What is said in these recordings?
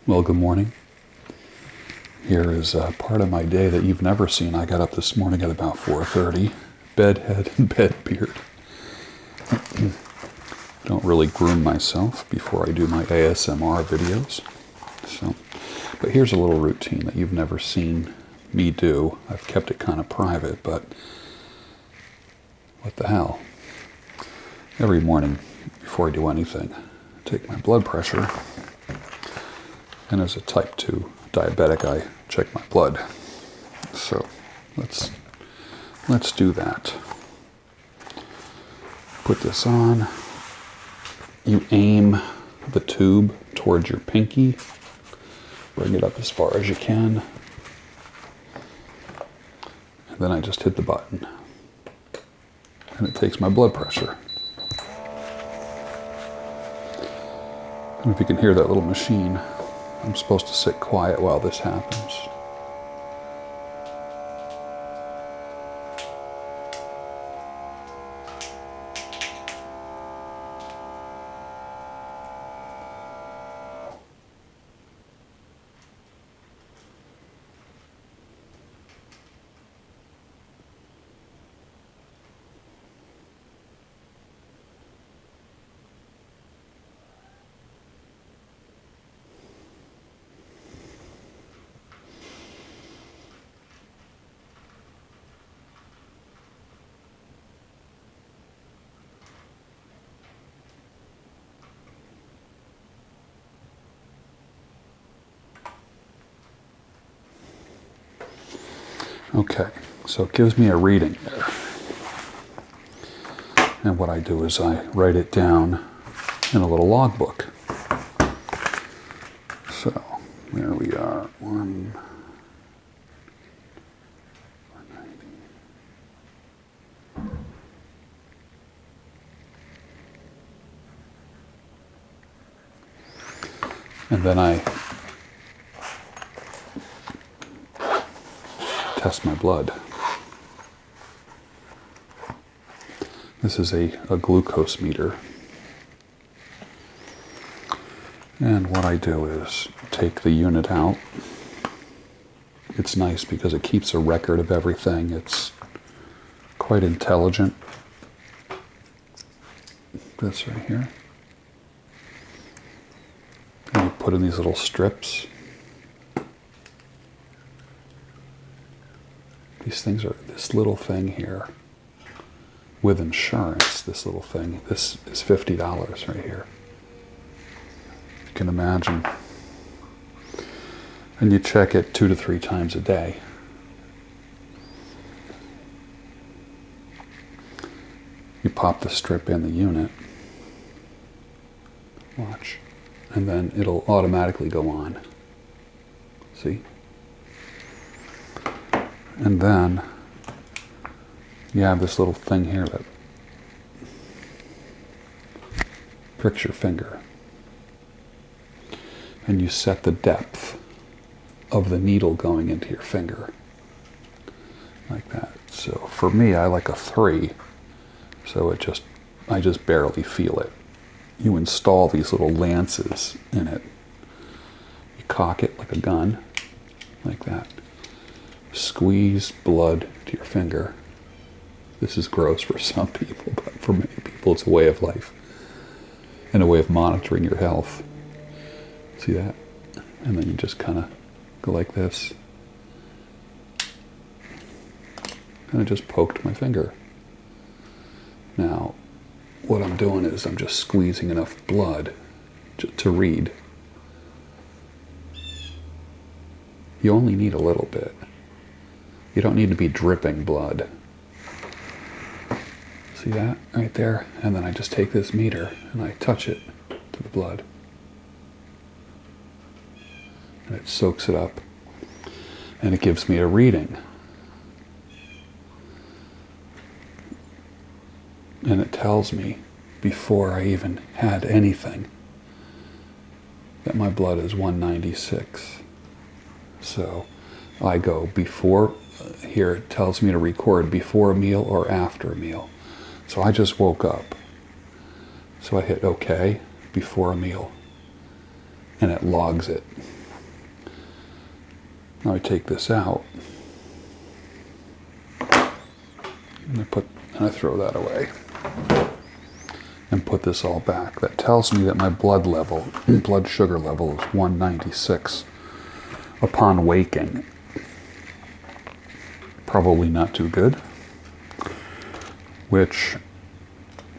Well, good morning. Here is part of my day that you've never seen. I got up this morning at about 4:30, bedhead and bed beard. Don't really groom myself before I do my ASMR videos. But here's a little routine that you've never seen me do. I've kept it kind of private, but what the hell? Every morning before I do anything, I take my blood pressure. And as a type 2 diabetic, I check my blood. So let's do that. Put this on. You aim the tube towards your pinky. Bring it up as far as you can. And then I just hit the button. And it takes my blood pressure. And if you can hear that little machine, I'm supposed to sit quiet while this happens. Okay, so it gives me a reading there. And what I do is I write it down in a little logbook. So, there we are, 190. And then I test my blood. This is a glucose meter. And what I do is take the unit out. It's nice because it keeps a record of everything. It's quite intelligent. This right here. And you put in these little strips. These things are, this little thing here, with insurance, this little thing, this is $50 right here. You can imagine. And you check it 2 to 3 times a day. You pop the strip in the unit. Watch. And then it'll automatically go on. See? And then you have this little thing here that pricks your finger. And you set the depth of the needle going into your finger. Like that. So for me, I like a 3. So I just barely feel it. You install these little lances in it. You cock it like a gun. Like that. Squeeze blood to your finger. This is gross for some people, but for many people it's a way of life and a way of monitoring your health. See that? And then you just kind of go like this. And I just poked my finger. Now, what I'm doing is I'm just squeezing enough blood to read. You only need a little bit. You don't need to be dripping blood. See that right there? And then I just take this meter and I touch it to the blood. And it soaks it up. And it gives me a reading. And it tells me, before I even had anything, that my blood is 196. So I go before. Here it tells me to record before a meal or after a meal. So I just woke up. So I hit OK before a meal. and it logs it. Now I take this out, and I throw that away, and put this all back. That tells me that my blood sugar level is 196 upon waking. Probably not too good, which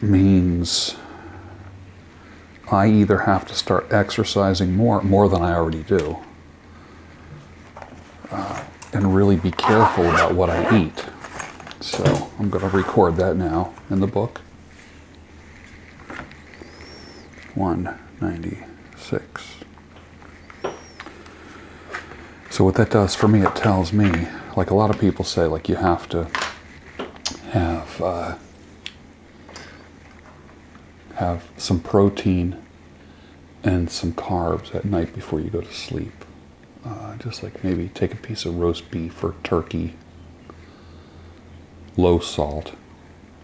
means I either have to start exercising more than I already do, and really be careful about what I eat. So I'm going to record that now in the book. 196. So what that does for me, it tells me, like a lot of people say, like you have to have some protein and some carbs at night before you go to sleep. Just like maybe take a piece of roast beef or turkey, low salt,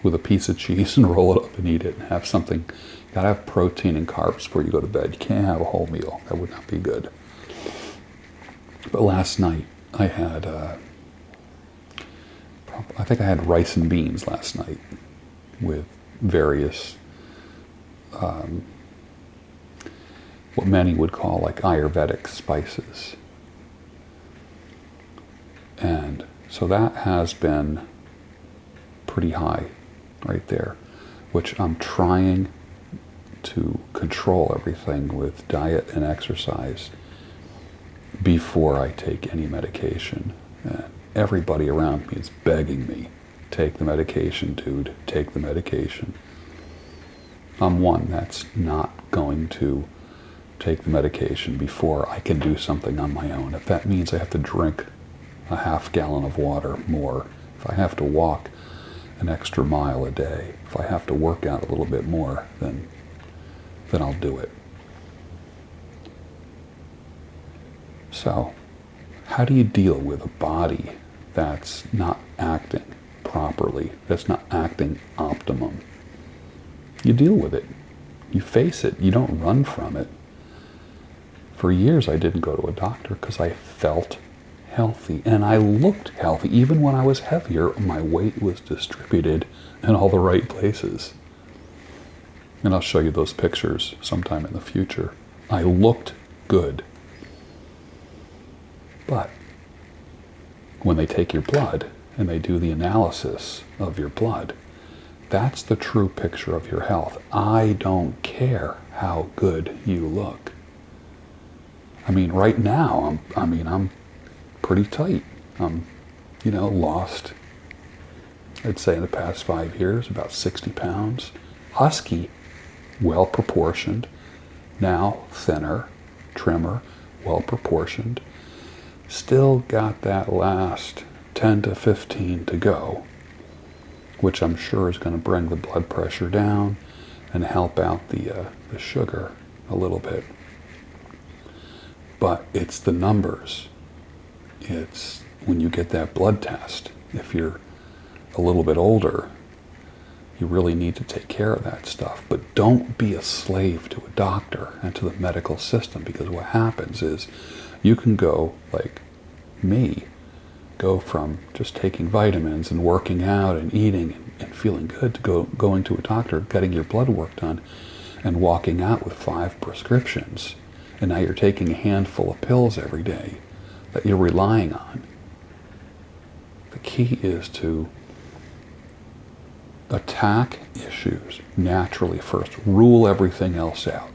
with a piece of cheese, and roll it up and eat it, and have something. You gotta have protein and carbs before you go to bed. You can't have a whole meal. That would not be good. But last night I had, I think I had rice and beans last night with various, what many would call like Ayurvedic spices. And so that has been pretty high right there, which I'm trying to control everything with diet and exercise before I take any medication. And everybody around me is begging me, take the medication, dude, take the medication. I'm one that's not going to take the medication before I can do something on my own. If that means I have to drink a half gallon of water more, if I have to walk an extra mile a day, if I have to work out a little bit more, then I'll do it. So, how do you deal with a body that's not acting properly, that's not acting optimum? You deal with it. You face it. You don't run from it. For years, I didn't go to a doctor because I felt healthy, and I looked healthy. Even when I was heavier, my weight was distributed in all the right places. And I'll show you those pictures sometime in the future. I looked good. But when they take your blood and they do the analysis of your blood, that's the true picture of your health. I don't care how good you look. I mean, right now, I'm pretty tight. I'm, lost, I'd say in the past 5 years, about 60 pounds. Husky, well proportioned. Now thinner, trimmer, well proportioned. Still got that last 10 to 15 to go, which I'm sure is going to bring the blood pressure down and help out the sugar a little bit. But it's the numbers. It's when you get that blood test, if you're a little bit older, you really need to take care of that stuff. But don't be a slave to a doctor and to the medical system, because what happens is you can go, like me, go from just taking vitamins and working out and eating and feeling good to going to a doctor, getting your blood work done, and walking out with 5 prescriptions. And now you're taking a handful of pills every day that you're relying on. The key is to attack issues naturally first. Rule everything else out.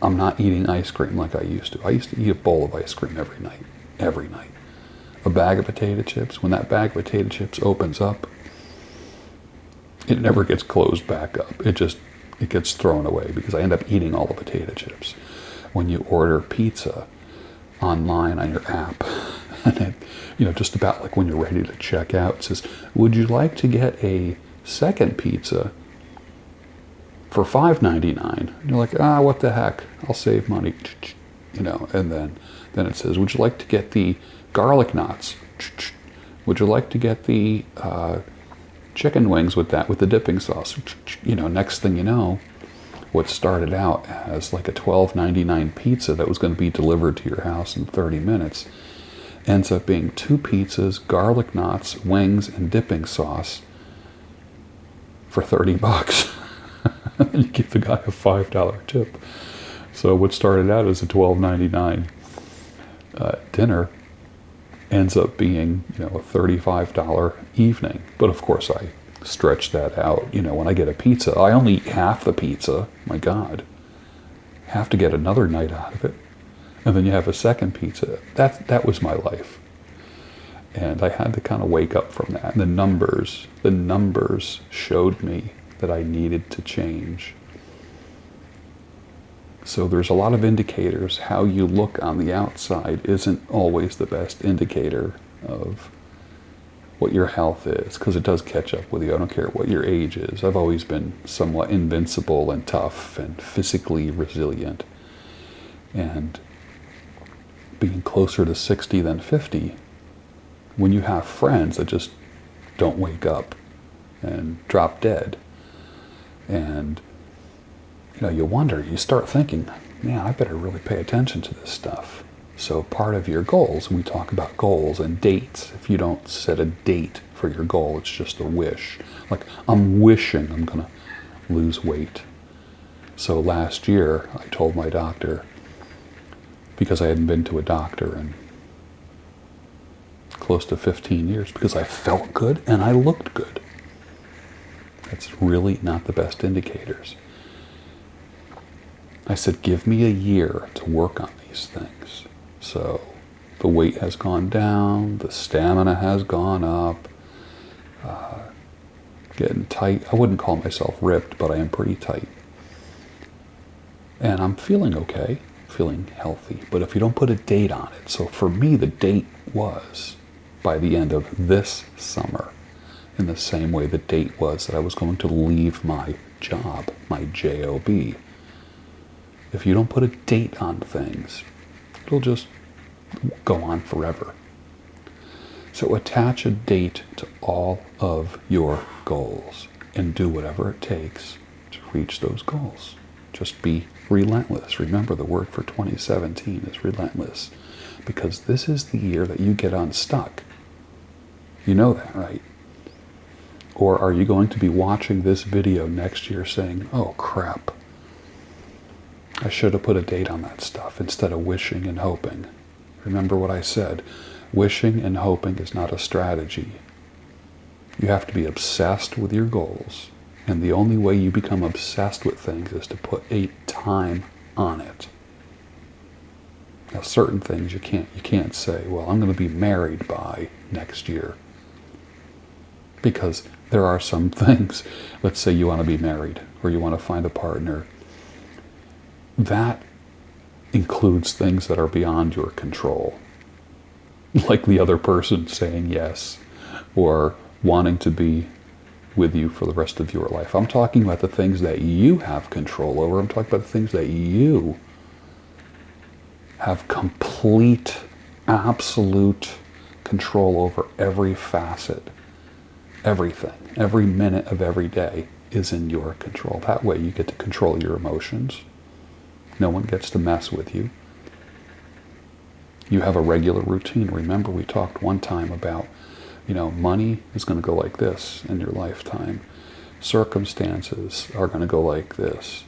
I'm not eating ice cream like I used to. I used to eat a bowl of ice cream every night. Every night. A bag of potato chips. When that bag of potato chips opens up, it never gets closed back up. It gets thrown away because I end up eating all the potato chips. When you order pizza online on your app, and it, just about like when you're ready to check out, it says, would you like to get a second pizza for $5.99? And you're like, what the heck? I'll save money. And then it says, would you like to get the garlic knots? Would you like to get the chicken wings with the dipping sauce? Next thing you know, what started out as like a $12.99 pizza that was going to be delivered to your house in 30 minutes ends up being 2 pizzas, garlic knots, wings, and dipping sauce for $30. And you give the guy a $5 tip. So what started out as a $12.99 dinner ends up being, a $35 evening. But of course I stretch that out. When I get a pizza, I only eat half the pizza. My God. Have to get another night out of it. And then you have a second pizza. That was my life. And I had to kind of wake up from that. And the numbers showed me that I needed to change. So there's a lot of indicators. How you look on the outside isn't always the best indicator of what your health is, because it does catch up with you. I don't care what your age is. I've always been somewhat invincible and tough and physically resilient. And being closer to 60 than 50, when you have friends that just don't wake up and drop dead, and you wonder, you start thinking, man, I better really pay attention to this stuff. So part of your goals, we talk about goals and dates. If you don't set a date for your goal, it's just a wish. Like, I'm wishing I'm going to lose weight. So last year, I told my doctor, because I hadn't been to a doctor in close to 15 years, because I felt good and I looked good. That's really not the best indicators. I said, give me a year to work on these things. So the weight has gone down, the stamina has gone up, getting tight. I wouldn't call myself ripped, but I am pretty tight. And I'm feeling okay, feeling healthy. But if you don't put a date on it, so for me the date was by the end of this summer, in the same way the date was that I was going to leave my job, my job. If you don't put a date on things, it'll just go on forever. So attach a date to all of your goals and do whatever it takes to reach those goals. Just be relentless. Remember, the word for 2017 is relentless, because this is the year that you get unstuck. You know that, right? Or are you going to be watching this video next year saying, oh crap, I should have put a date on that stuff instead of wishing and hoping? Remember what I said. Wishing and hoping is not a strategy. You have to be obsessed with your goals. And the only way you become obsessed with things is to put a time on it. Now, certain things you can't say, well, I'm going to be married by next year. Because there are some things, let's say you want to be married or you want to find a partner, that includes things that are beyond your control. Like the other person saying yes, or wanting to be with you for the rest of your life. I'm talking about the things that you have control over. I'm talking about the things that you have complete, absolute control over. Every facet, everything, every minute of every day is in your control. That way you get to control your emotions. No one gets to mess with you. You have a regular routine. Remember, we talked one time about, money is going to go like this in your lifetime. Circumstances are going to go like this.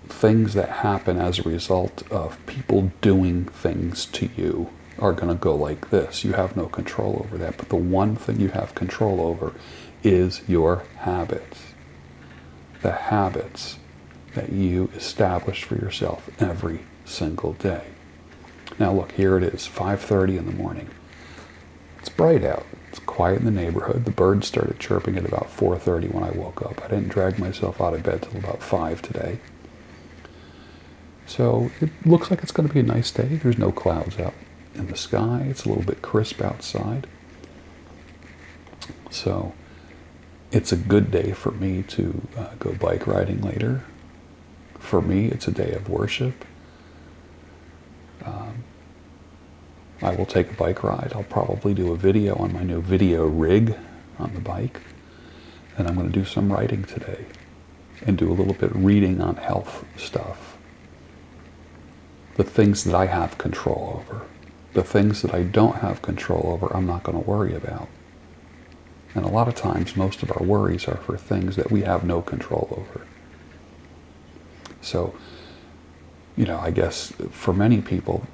Things that happen as a result of people doing things to you are going to go like this. You have no control over that. But the one thing you have control over is your habits. The habits that you establish for yourself every single day. Now look, here it is, 5:30 in the morning. It's bright out. It's quiet in the neighborhood. The birds started chirping at about 4:30 when I woke up. I didn't drag myself out of bed till about 5 today. So it looks like it's going to be a nice day. There's no clouds up in the sky. It's a little bit crisp outside. So it's a good day for me to go bike riding later. For me, it's a day of worship. I will take a bike ride. I'll probably do a video on my new video rig on the bike. And I'm going to do some writing today. and do a little bit of reading on health stuff. The things that I have control over. The things that I don't have control over, I'm not going to worry about. And a lot of times, most of our worries are for things that we have no control over. So, I guess for many people,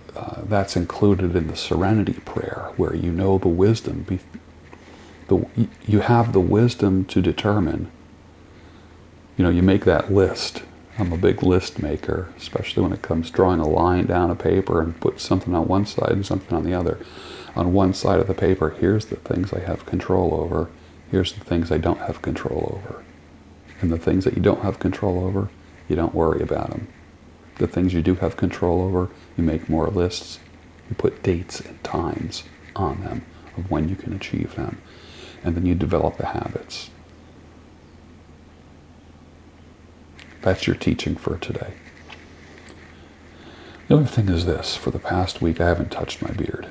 that's included in the serenity prayer, where you know the wisdom, you have the wisdom to determine. You make that list. I'm a big list maker, especially when it comes drawing a line down a paper and put something on one side and something on the other. On one side of the paper, here's the things I have control over. Here's the things I don't have control over. And the things that you don't have control over, you don't worry about them. The things you do have control over, you make more lists. You put dates and times on them of when you can achieve them. And then you develop the habits. That's your teaching for today. The other thing is this. For the past week, I haven't touched my beard.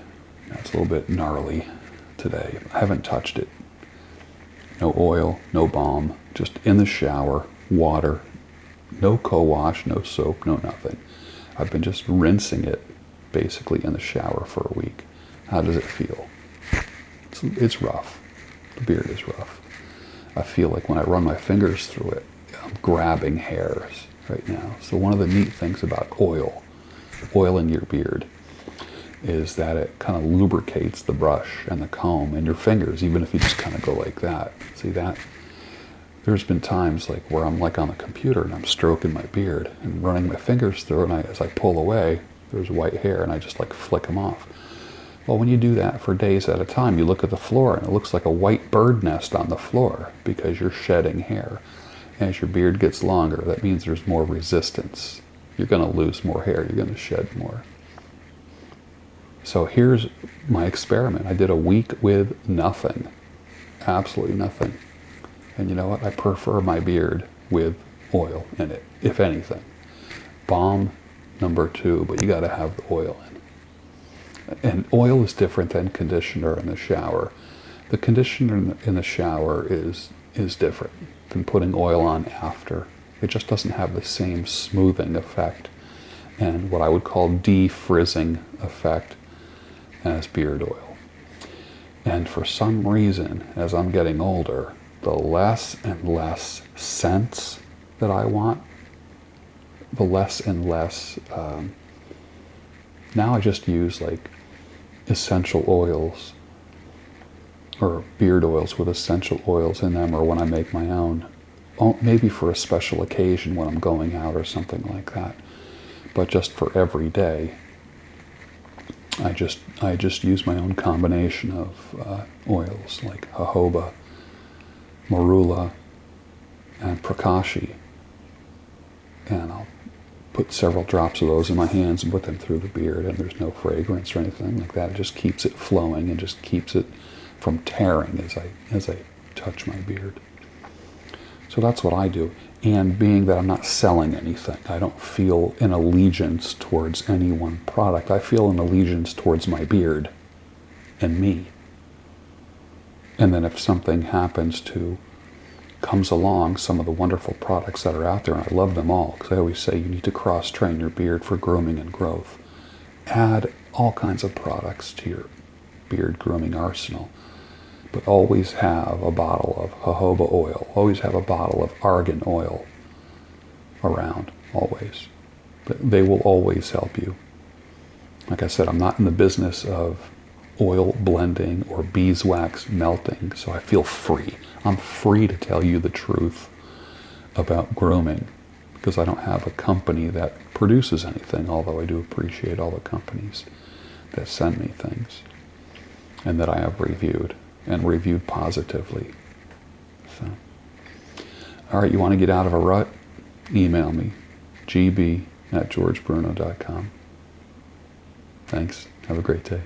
It's a little bit gnarly today. I haven't touched it. No oil, no balm, just in the shower, water, no co-wash, no soap, no nothing. I've been just rinsing it basically in the shower for a week. How does it feel? It's rough. The beard is rough. I feel like when I run my fingers through it, I'm grabbing hairs right now. So one of the neat things about oil in your beard, is that it kind of lubricates the brush and the comb and your fingers, even if you just kind of go like that. See that? There's been times like where I'm like on the computer and I'm stroking my beard and running my fingers through it, and as I pull away, there's white hair and I just like flick them off. Well, when you do that for days at a time, you look at the floor and it looks like a white bird nest on the floor because you're shedding hair. As your beard gets longer, that means there's more resistance. You're going to lose more hair. You're going to shed more. So here's my experiment. I did a week with nothing. Absolutely nothing. And you know what? I prefer my beard with oil in it, if anything. Balm, number 2, but you got to have the oil in. And oil is different than conditioner in the shower. The conditioner in the shower is different than putting oil on after. It just doesn't have the same smoothing effect and what I would call defrizzing effect as beard oil. And for some reason, as I'm getting older, the less and less scents that I want, the less and less, now I just use like essential oils or beard oils with essential oils in them, or when I make my own, maybe for a special occasion when I'm going out or something like that. But just for every day, I just use my own combination of oils like jojoba, marula, and prakashi, and I'll put several drops of those in my hands and put them through the beard, and there's no fragrance or anything like that. It just keeps it flowing and just keeps it from tearing as I touch my beard. So that's what I do. And being that I'm not selling anything, I don't feel an allegiance towards any one product. I feel an allegiance towards my beard and me. And then if something comes along, some of the wonderful products that are out there, and I love them all, because I always say you need to cross-train your beard for grooming and growth. Add all kinds of products to your beard grooming arsenal. But always have a bottle of jojoba oil. Always have a bottle of argan oil around, always. But they will always help you. Like I said, I'm not in the business of oil blending or beeswax melting, so I feel free. I'm free to tell you the truth about grooming because I don't have a company that produces anything, although I do appreciate all the companies that send me things and that I have reviewed. And reviewed positively. So, all right, you want to get out of a rut? Email me, gb@georgebruno.com. Thanks. Have a great day.